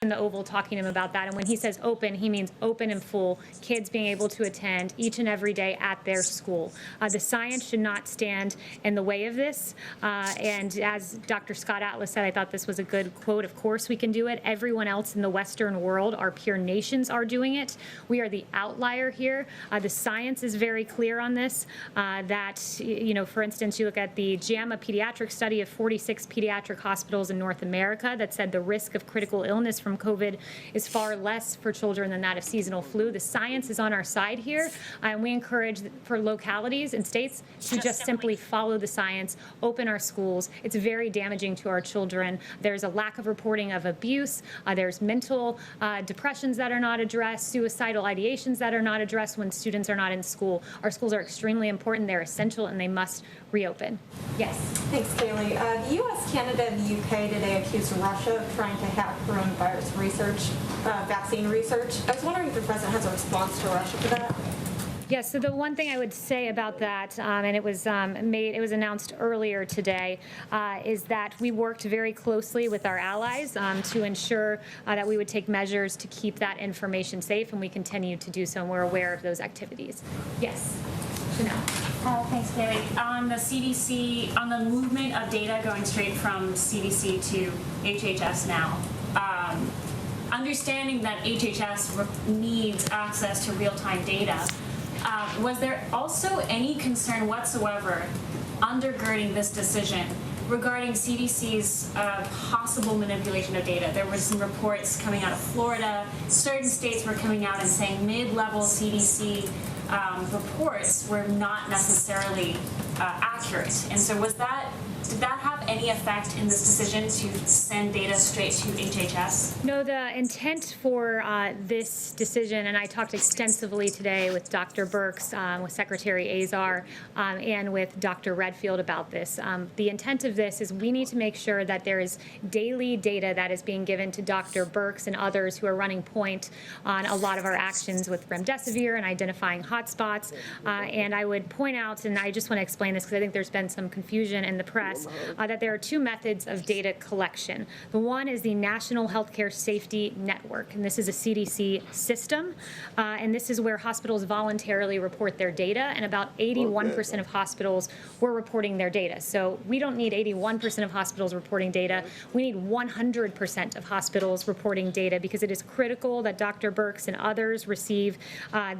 in the Oval talking to him about that. And when he says open, he means open and full, kids being able to attend each and every day at their school. The science should not stand in the way of this. And as Dr. Scott Atlas said, I thought this was a good quote. Of course we can do it. Everyone else in the Western world, our peer nations, are doing it. We are the outlier here. The science is very clear on this, that, you know, for instance, you look at the JAMA pediatric study of 46 pediatric hospitals in North America that said the risk of critical illness from COVID is far less for children than that of seasonal flu. The science is on our side here, and we encourage for localities and states to just simply follow the science, open our schools. It's very damaging to our children. There's a lack of reporting of abuse. There's mental depressions that are not addressed, suicidal ideations that are not addressed when students are not in school. Our schools are extremely important. They're essential, and they must reopen. Yes. Thanks, Kaylee. The U.S., Canada, and the U.K. today accused Russia of trying to hack coronavirus research, vaccine research. I was wondering if the president has a response to Russia to that. Yes, so the one thing I would say about that, and it was announced earlier today, is that we worked very closely with our allies to ensure that we would take measures to keep that information safe, and we continue to do so, and we're aware of those activities. Yes, Chanel. Thanks, Kaylee. On the CDC, on the movement of data going straight from CDC to HHS now, understanding that HHS needs access to real-time data, was there also any concern whatsoever undergirding this decision regarding CDC's possible manipulation of data? There were some reports coming out of Florida. Certain states were coming out and saying mid-level CDC reports were not necessarily accurate. And so did that have any effect in this decision to send data straight to HHS? No, the intent for this decision, and I talked extensively today with Dr. Birx, with Secretary Azar, and with Dr. Redfield about this. The intent of this is we need to make sure that there is daily data that is being given to Dr. Birx and others who are running point on a lot of our actions with remdesivir and identifying hotspots. And I would point out, and I just want to explain this because I think there's been some confusion in the press, that there are two methods of data collection. The one is the National Healthcare Safety Network, and this is a CDC system, and this is where hospitals voluntarily report their data, and about 81% of hospitals were reporting their data. So we don't need 81% of hospitals reporting data. We need 100% of hospitals reporting data, because it is critical that Dr. Birx and others receive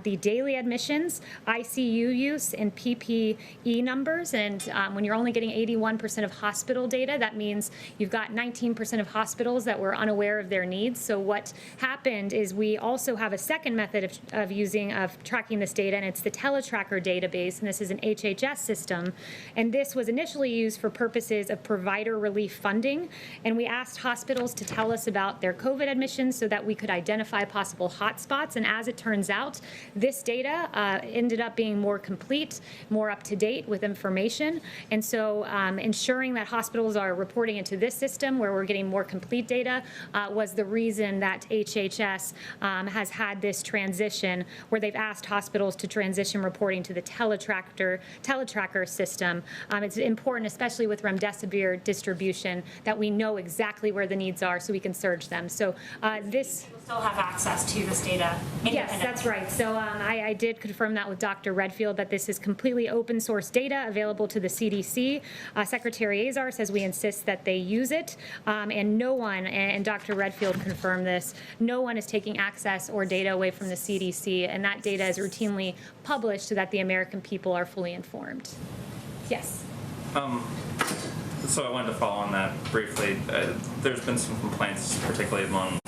the daily admissions, ICU use, and PPE numbers. And when you're only getting 81% of hospital data, that means you've got 19% of hospitals that were unaware of their needs. So what happened is we also have a second method of tracking this data, and it's the teletracker database, and this is an HHS system. And this was initially used for purposes of provider relief funding, and we asked hospitals to tell us about their COVID admissions so that we could identify possible hotspots. And as it turns out, this data ended up being more complete, more up to date with information. And so ensuring that hospitals are reporting into this system where we're getting more complete data was the reason that HHS has had this transition where they've asked hospitals to transition reporting to the teletracker system. It's important, especially with remdesivir distribution, that we know exactly where the needs are so we can surge them. So this We'll still have access to this data. Yes, that's right. So I did confirm that with Dr. Redfield, that this is completely open source data available to the CDC. Secretary Azar says we insist that they use it, and no one, and Dr. Redfield confirmed this, no one is taking access or data away from the CDC, and that data is routinely published so that the American people are fully informed. Yes. So I wanted to follow on that briefly. There's been some complaints, particularly among